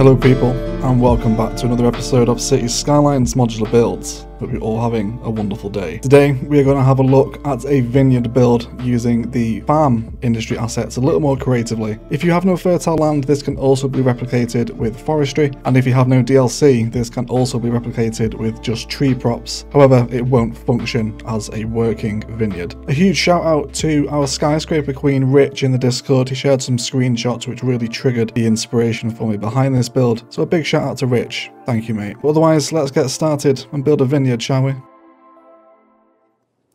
Hello people, and welcome back to another episode of Cities Skylines modular builds. Hope you're all having a wonderful day. Today we are going to have a look at a vineyard build using the farm industry assets a little more creatively. If you have no fertile land, this can also be replicated with forestry, and if you have no DLC, this can also be replicated with just tree props. However, it won't function as a working vineyard. A huge shout out to our skyscraper queen Rich in the Discord. He shared some screenshots which really triggered the inspiration for me behind this build, so a big shout out to Rich. Thank you, mate. Otherwise, let's get started and build a vineyard, shall we?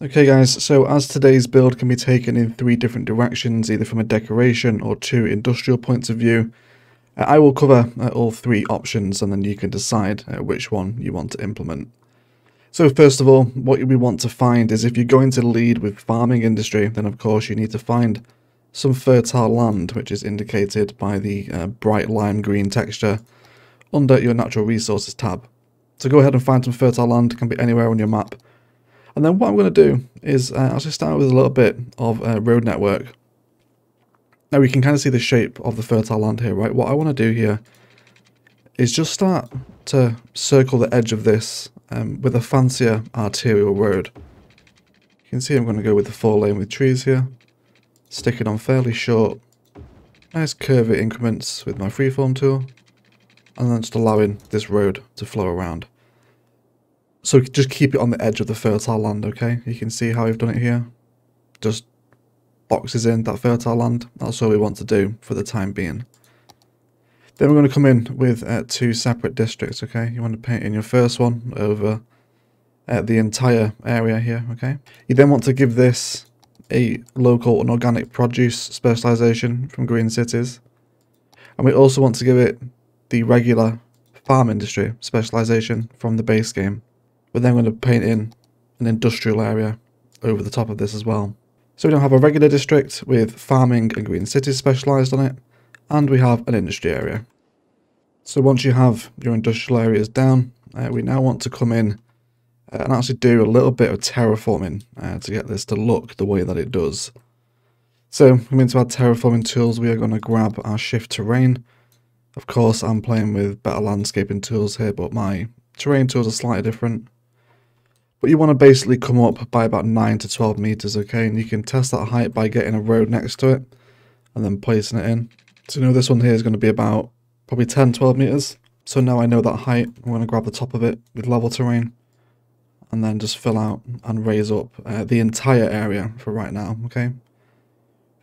Okay guys, so as today's build can be taken in 3 different directions, either from a decoration or 2 industrial points of view, I will cover all 3 options and then you can decide which one you want to implement. So first of all, what we want to find is if you're going to lead with farming industry, then of course you need to find some fertile land, which is indicated by the bright lime green texture under your natural resources tab. So go ahead and find some fertile land. It can be anywhere on your map. And then what I'm going to do is actually start with a little bit of road network. Now we can kind of see the shape of the fertile land here, right? What I want to do here is just start to circle the edge of this with a fancier arterial road. You can see I'm going to go with the 4-lane with trees here, stick it on fairly short, nice curvy increments with my freeform tool, and then just allowing this road to flow around. So just keep it on the edge of the fertile land, okay? You can see how I've done it here. Just boxes in that fertile land. That's all we want to do for the time being. Then we're going to come in with 2 separate districts, okay? You want to paint in your first one over the entire area here, okay? You then want to give this a local and organic produce specialization from Green Cities. And we also want to give it the regular farm industry specialization from the base game. We're then going to paint in an industrial area over the top of this as well. So we don't have a regular district with farming and Green Cities specialized on it, and we have an industry area. So once you have your industrial areas down, we now want to come in and actually do a little bit of terraforming to get this to look the way that it does. So coming into our terraforming tools, we are going to grab our shift terrain. Of course, I'm playing with better landscaping tools here, but my terrain tools are slightly different. But you want to basically come up by about 9 to 12 meters, okay? And you can test that height by getting a road next to it and then placing it in. So you know this one here is going to be about probably 10, 12 meters. So now I know that height. I'm going to grab the top of it with level terrain and then just fill out and raise up the entire area for right now, okay?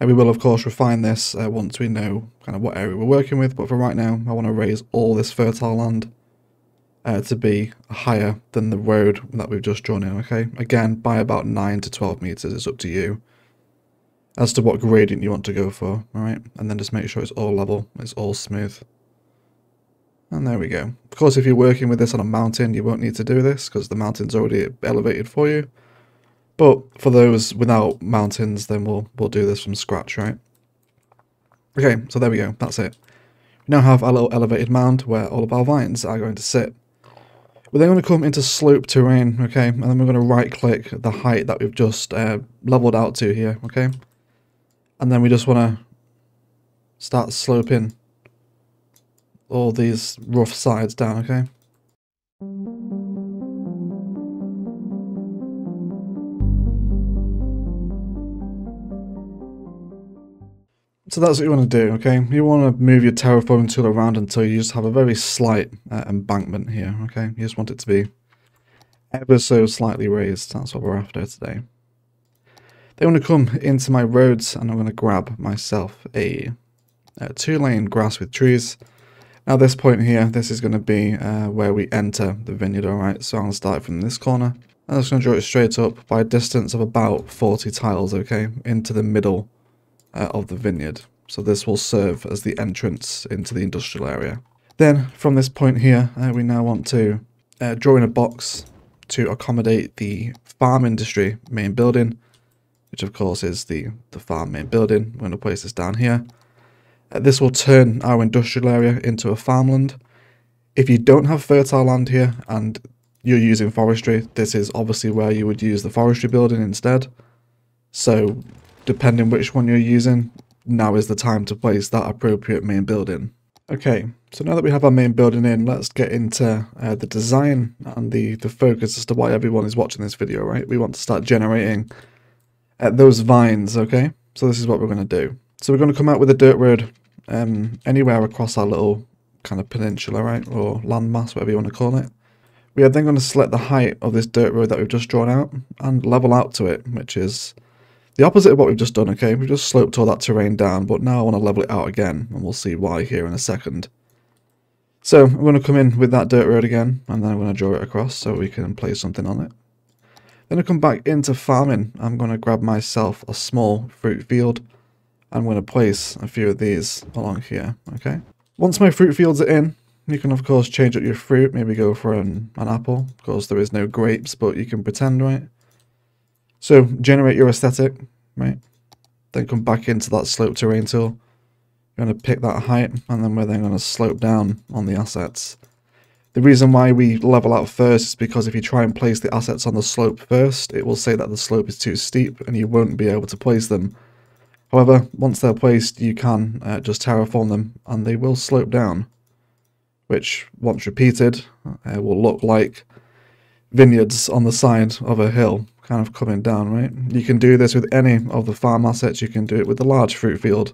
And we will of course refine this once we know kind of what area we're working with, but for right now I want to raise all this fertile land to be higher than the road that we've just drawn in, okay? Again, by about 9 to 12 meters, it's up to you as to what gradient you want to go for, alright? And then just make sure it's all level, it's all smooth. And there we go. Of course, if you're working with this on a mountain, you won't need to do this because the mountain's already elevated for you. But for those without mountains, then we'll do this from scratch, right? Okay, so there we go. That's it. We now have our little elevated mound where all of our vines are going to sit. We're then going to come into slope terrain, okay? And then we're going to right-click the height that we've just leveled out to here, okay? And then we just want to start sloping all these rough sides down, okay? So that's what you want to do, okay? You want to move your terraforming tool around until you just have a very slight embankment here, okay? You just want it to be ever so slightly raised. That's what we're after today. Then I'm going to come into my roads and I'm going to grab myself a 2-lane grass with trees. Now this point here, this is going to be where we enter the vineyard, alright? So I'm going to start from this corner. I'm just going to draw it straight up by a distance of about 40 tiles, okay? Into the middle of the vineyard. So this will serve as the entrance into the industrial area. Then from this point here, we now want to draw in a box to accommodate the farm industry main building, which of course is the farm main building. We're going to place this down here. This will turn our industrial area into a farmland. If you don't have fertile land here and you're using forestry, this is obviously where you would use the forestry building instead. So depending which one you're using, now is the time to place that appropriate main building. Okay, so now that we have our main building in, let's get into the design and the focus as to why everyone is watching this video, right? We want to start generating those vines, okay? So this is what we're going to do. So we're going to come out with a dirt road anywhere across our little kind of peninsula, right? Or landmass, whatever you want to call it. We are then going to select the height of this dirt road that we've just drawn out and level out to it, which is the opposite of what we've just done, okay? We've just sloped all that terrain down, but now I want to level it out again, and we'll see why here in a second. So I'm going to come in with that dirt road again, and then I'm going to draw it across so we can place something on it. Then I come back into farming. I'm going to grab myself a small fruit field. I'm going to place a few of these along here, okay? Once my fruit fields are in, you can of course change up your fruit, maybe go for an apple. Of course there is no grapes, but you can pretend, right? So generate your aesthetic, right? Then come back into that slope terrain tool. You're going to pick that height, and then we're then going to slope down on the assets. The reason why we level out first is because if you try and place the assets on the slope first, it will say that the slope is too steep and you won't be able to place them. However, once they're placed, you can just terraform them and they will slope down, which once repeated will look like vineyards on the side of a hill kind of coming down, right? You can do this with any of the farm assets. You can do it with the large fruit field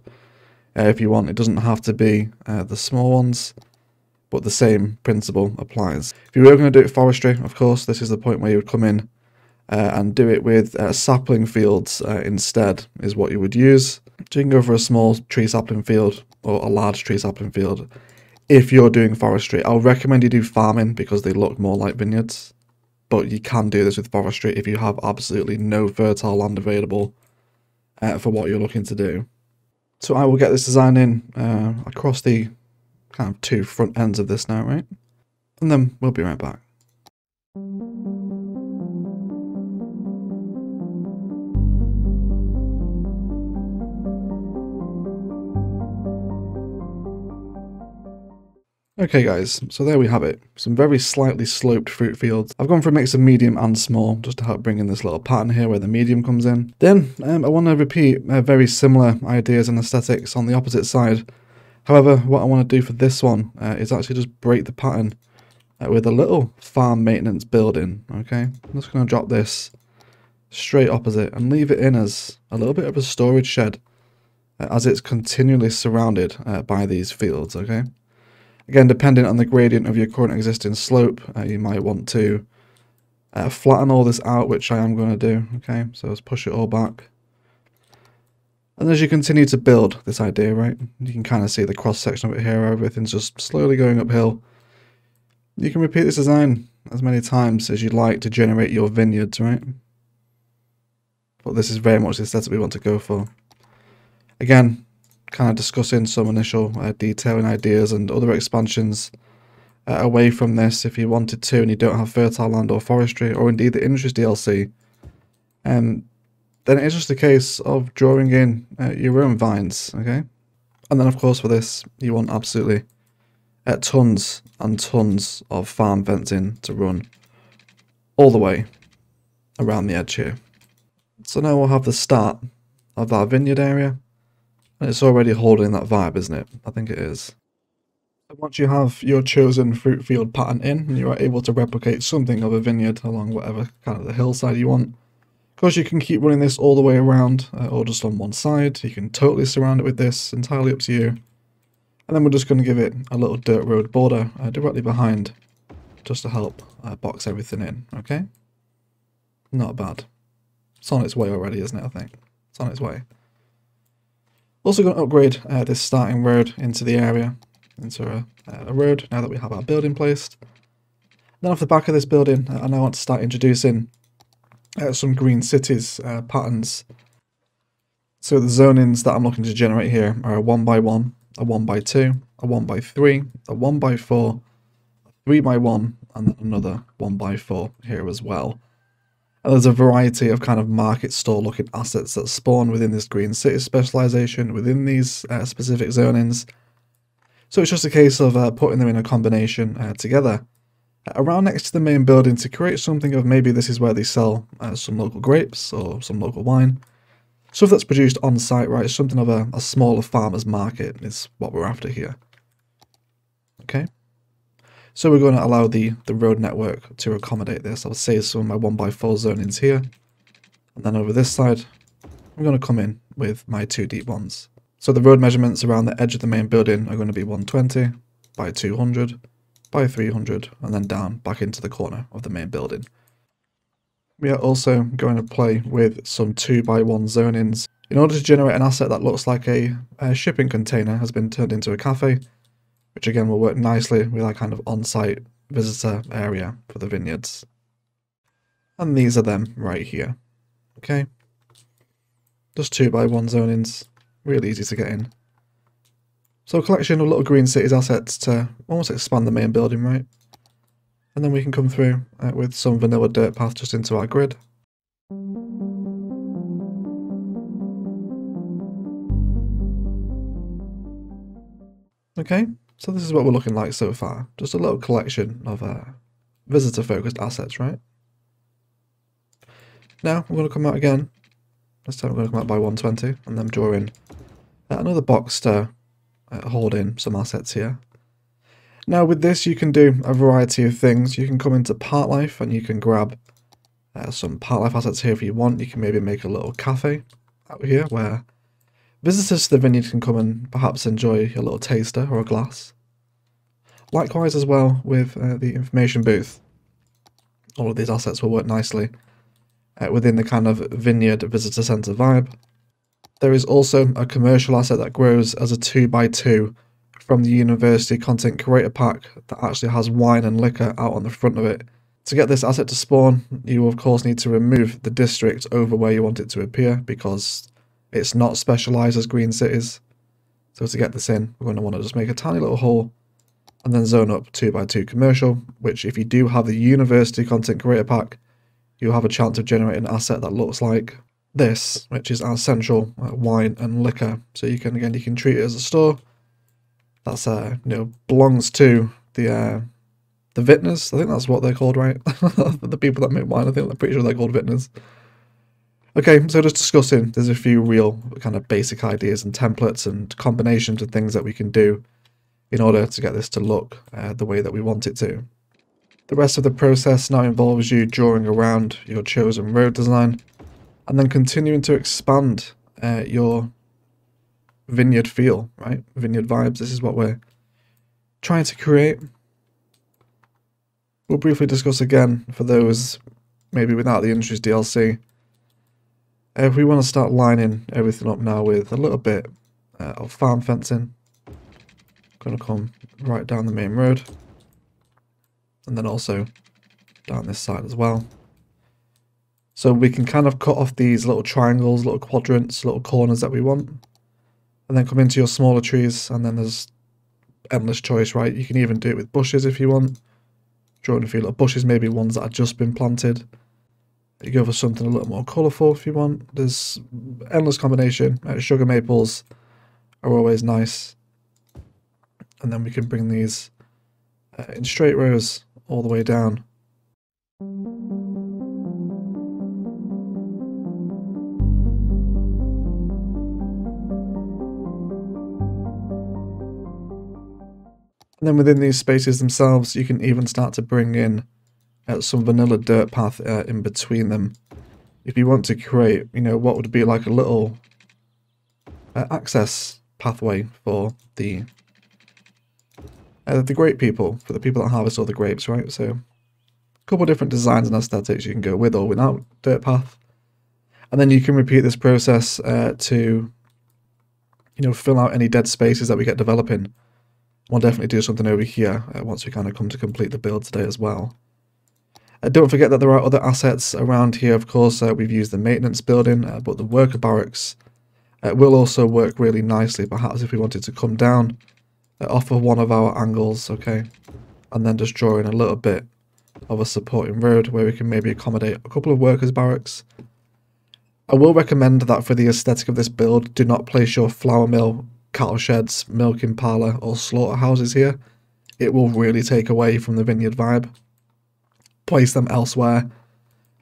if you want. It doesn't have to be the small ones, but the same principle applies. If you were going to do it forestry, of course, this is the point where you would come in and do it with sapling fields instead is what you would use. So you can go for a small tree sapling field or a large tree sapling field if you're doing forestry. I'll recommend you do farming because they look more like vineyards, but you can do this with forestry if you have absolutely no fertile land available for what you're looking to do. So I will get this design in across the kind of two front ends of this now, right? And then we'll be right back. Okay guys, so there we have it. Some very slightly sloped fruit fields. I've gone for a mix of medium and small just to help bring in this little pattern here where the medium comes in. Then I want to repeat very similar ideas and aesthetics on the opposite side. However, what I want to do for this one is actually just break the pattern with a little farm maintenance building, okay? I'm just going to drop this straight opposite and leave it in as a little bit of a storage shed as it's continually surrounded by these fields, okay? Again, depending on the gradient of your current existing slope, you might want to flatten all this out, which I am going to do, okay? So let's push it all back. And as you continue to build this idea, right, you can kind of see the cross-section of it here, everything's just slowly going uphill. You can repeat this design as many times as you'd like to generate your vineyards, right? But this is very much the aesthetic we want to go for. Again, kind of discussing some initial detailing ideas and other expansions away from this if you wanted to and you don't have fertile land or forestry, or indeed the industries DLC. Then it's just a case of drawing in your own vines, okay? And then of course for this, you want absolutely tons and tons of farm fencing to run all the way around the edge here. So now we'll have the start of our vineyard area. And it's already holding that vibe, isn't it? I think it is. So once you have your chosen fruit field pattern in, you are able to replicate something of a vineyard along whatever kind of the hillside you want. Of course, you can keep running this all the way around, or just on one side. You can totally surround it with this, entirely up to you. And then we're just going to give it a little dirt road border directly behind, just to help box everything in, okay? Not bad. It's on its way already, isn't it, I think? It's on its way. Also going to upgrade this starting road into the area, into a road now that we have our building placed. Then off the back of this building, I now want to start introducing some green cities patterns. So the zonings that I'm looking to generate here are a 1x1, a 1x2, a 1x3, a 1x4, a 3x1, and then another 1x4 here as well. And there's a variety of kind of market store looking assets that spawn within this green city specialization, within these specific zonings. So it's just a case of putting them in a combination together around next to the main building to create something of maybe this is where they sell some local grapes or some local wine. Stuff that's produced on site, right? Something of a smaller farmer's market is what we're after here. Okay. So we're going to allow the road network to accommodate this. I'll save some of my 1x4 zonings here. And then over this side, I'm going to come in with my 2 deep ones. So the road measurements around the edge of the main building are going to be 120 by 200 by 300 and then down back into the corner of the main building. We are also going to play with some 2x1 zonings in order to generate an asset that looks like a shipping container has been turned into a cafe, which again will work nicely with our kind of on-site visitor area for the vineyards. And these are them right here. Okay, just 2x1 zonings, really easy to get in. So a collection of little green cities assets to almost expand the main building, right? And then we can come through with some vanilla dirt path just into our grid. Okay, so this is what we're looking like so far. Just a little collection of visitor-focused assets, right? Now we're going to come out again. This time we're going to come out by 120 and then draw in another box to hold in some assets here. Now with this you can do a variety of things. You can come into part life and you can grab some part life assets here if you want. You can maybe make a little cafe out here where visitors to the vineyard can come and perhaps enjoy a little taster or a glass. Likewise as well with the information booth. All of these assets will work nicely within the kind of vineyard visitor center vibe. There is also a commercial asset that grows as a 2x2 from the University Content Creator Pack that actually has wine and liquor out on the front of it. To get this asset to spawn, you of course need to remove the district over where you want it to appear because it's not specialized as green cities. So to get this in, we're going to want to just make a tiny little hole and then zone up 2x2 commercial, which if you do have the University Content Creator Pack, you'll have a chance of generating an asset that looks like this, which is our central wine and liquor. So you can treat it as a store that's belongs to the vintners. I think that's what they're called, right? The people that make wine, I'm pretty sure they're called vintners. Okay, so just discussing, there's a few real kind of basic ideas and templates and combinations of things that we can do in order to get this to look the way that we want it to. The rest of the process now involves you drawing around your chosen road design and then continuing to expand your vineyard feel, right? Vineyard vibes, this is what we're trying to create. We'll briefly discuss again for those maybe without the Industries DLC. If we want to start lining everything up now with a little bit of farm fencing, going to come right down the main road and then also down this side as well. So we can kind of cut off these little triangles, little quadrants, little corners that we want, and then come into your smaller trees, and then there's endless choice, right? You can even do it with bushes if you want. Drawing a few little bushes, maybe ones that have just been planted. You go for something a little more colourful if you want. There's endless combination. Sugar maples are always nice. And then we can bring these in straight rows all the way down. And then within these spaces themselves, you can even start to bring in some vanilla dirt path in between them. If you want to create, what would be like a little access pathway for the grape people, for the people that harvest all the grapes, right? So a couple of different designs and aesthetics you can go with or without dirt path. And then you can repeat this process to, fill out any dead spaces that we get developing. We'll definitely do something over here once we kind of come to complete the build today as well. Don't forget that there are other assets around here, of course. We've used the maintenance building, but the worker barracks will also work really nicely, perhaps if we wanted to come down off of one of our angles, okay? And then just draw in a little bit of a supporting road where we can maybe accommodate a couple of workers' barracks. I will recommend that for the aesthetic of this build, do not place your flour mill, cattle sheds, milking parlour or slaughterhouses here. It will really take away from the vineyard vibe. Place them elsewhere.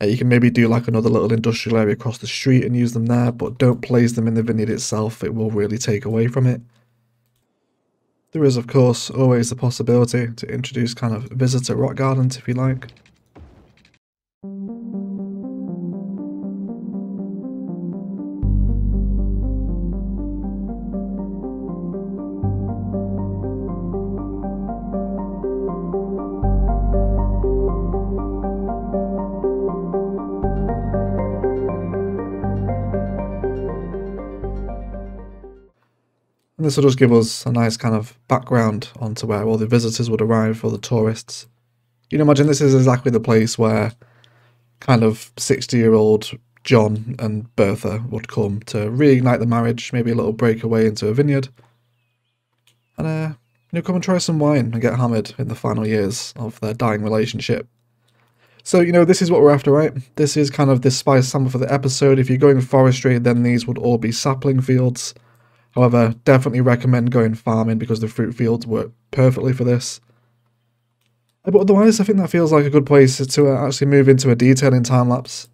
You can maybe do like another little industrial area across the street and use them there, but don't place them in the vineyard itself. It will really take away from it. There is, of course, always the possibility to introduce kind of visitor rock gardens if you like. And this will just give us a nice kind of background onto where all the visitors would arrive, or the tourists. You can imagine this is exactly the place where kind of 60-year-old John and Bertha would come to reignite the marriage, maybe a little breakaway into a vineyard. And come and try some wine and get hammered in the final years of their dying relationship. So, this is what we're after, right? This is kind of the spice sample for the episode. If you're going forestry, then these would all be sapling fields. However, definitely recommend going farming because the fruit fields work perfectly for this. But otherwise, I think that feels like a good place to actually move into a detailing time-lapse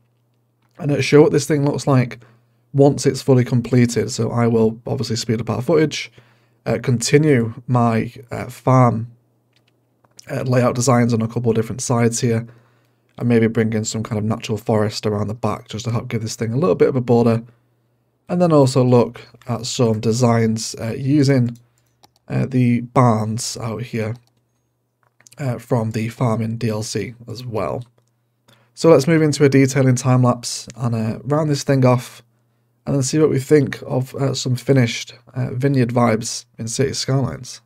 and show what this thing looks like once it's fully completed. So I will obviously speed up our footage, continue my farm layout designs on a couple of different sides here, and maybe bring in some kind of natural forest around the back just to help give this thing a little bit of a border. And then also look at some designs using the barns out here from the farming DLC as well. So let's move into a detailing time-lapse and round this thing off and then see what we think of some finished vineyard vibes in City Skylines.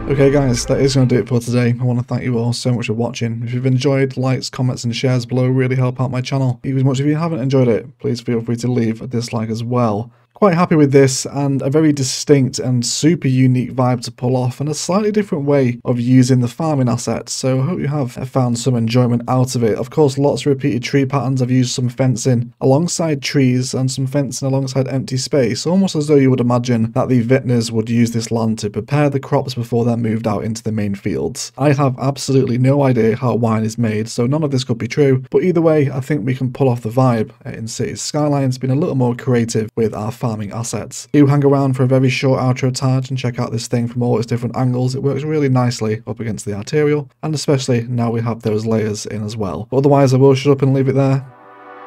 Okay guys, that is going to do it for today. I want to thank you all so much for watching. If you've enjoyed, likes, comments and shares below really help out my channel. Even as much if you haven't enjoyed it, please feel free to leave a dislike as well. Quite happy with this, and a very distinct and super unique vibe to pull off, and a slightly different way of using the farming assets, so I hope you have found some enjoyment out of it. Of course, lots of repeated tree patterns. I've used some fencing alongside trees and some fencing alongside empty space, almost as though you would imagine that the vintners would use this land to prepare the crops before they're moved out into the main fields. I have absolutely no idea how wine is made, so none of this could be true, but either way, I think we can pull off the vibe in City Skylines, being a little more creative with our farming assets. Do hang around for a very short outro tag and check out this thing from all its different angles. It works really nicely up against the arterial, and especially now we have those layers in as well. But otherwise, I will shut up and leave it there.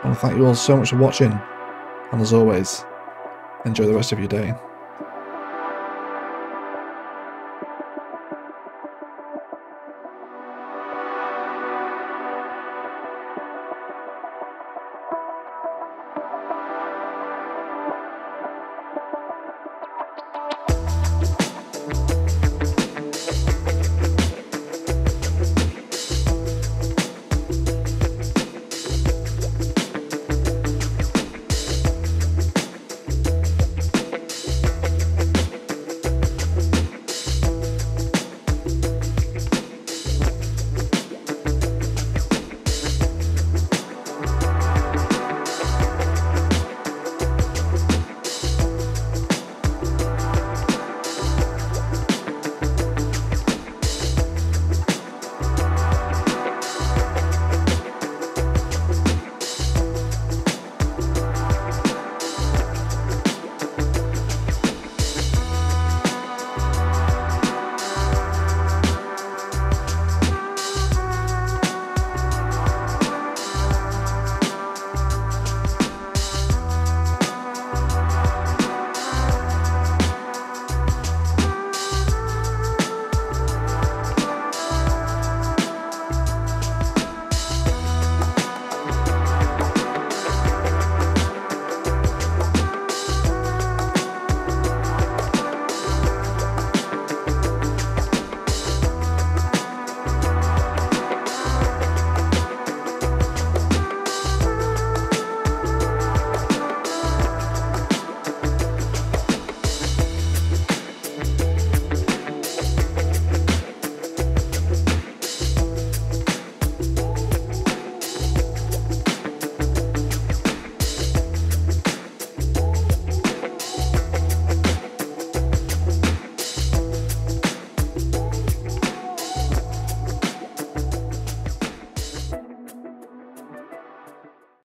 I want to thank you all so much for watching, and as always, enjoy the rest of your day.